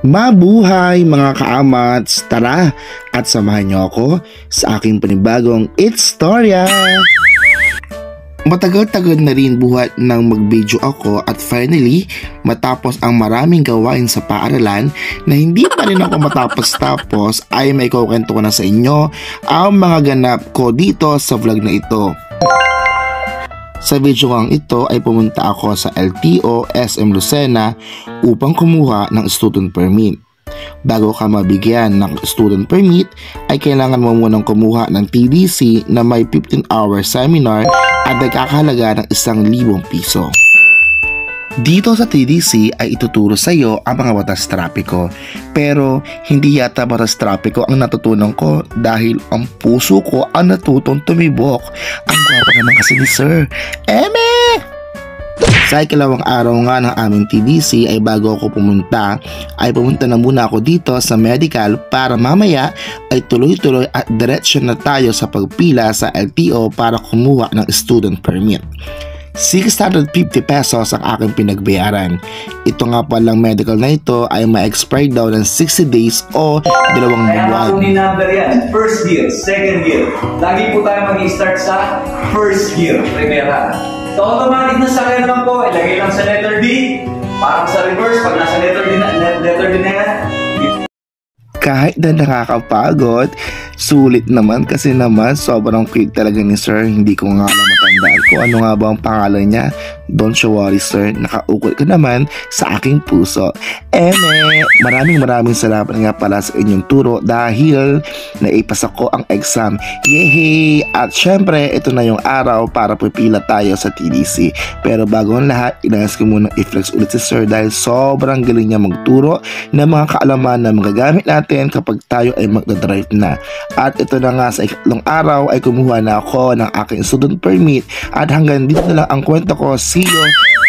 Mabuhay mga kaamats! Tara at samahan niyo ako sa aking panibagong It's Storya! Matagal-tagal na rin buhat nang mag-video ako at finally matapos ang maraming gawain sa paaralan na hindi pa rin ako matapos-tapos ay may kukwento ko na sa inyo ang mga ganap ko dito sa vlog na ito. Sa video ngang ito ay pumunta ako sa LTO SM Lucena upang kumuha ng student permit. Bago ka mabigyan ng student permit ay kailangan mo munang kumuha ng TDC na may 15-hour seminar at nagkakahalaga ng 1,000 piso. Dito sa TDC ay ituturo sa iyo ang mga batas trapiko, pero hindi yata batas trapiko ang natutunan ko dahil ang puso ko ang natutong tumibok. Ang gwapa naman kasi ni Sir Eme! Sa ikalawang araw nga ng aming TDC ay bago ako pumunta na muna ako dito sa medical para mamaya ay tuloy-tuloy at diretsyon na tayo sa pagpila sa LTO para kumuha ng student permit. 650 pesos ang aking pinagbayaran. Ito nga palang medical na ito ay ma-expire daw ng 60 days o 2 buwan. Kaya ni number yan, first year, second year. Lagi po tayo mag-start sa first year, primera. So automatic na sakay naman po, ilagay lang sa letter D. Parang sa reverse, pag nasa letter D na yan. Kahit na nakakapagod, sulit naman kasi naman sobrang cute talaga ni Sir. Hindi ko nga alam matandaan ko ano nga ba ang pangalan niya. Don't you worry Sir, nakaukol ka naman sa aking puso. Eme, maraming salamat nga pala sa inyong turo dahil naipasa ko ang exam. Yehey! At syempre, ito na yung araw para pipila tayo sa TDC. Pero bago ang lahat, inangas ko muna i-flex ulit si Sir dahil sobrang galing niya magturo ng mga kaalaman na magagamit natin kapag tayo ay magdadrive na. At ito na nga sa ikatlong araw ay kumuha na ako ng aking student permit at hanggang dito na lang ang kwento ko. See you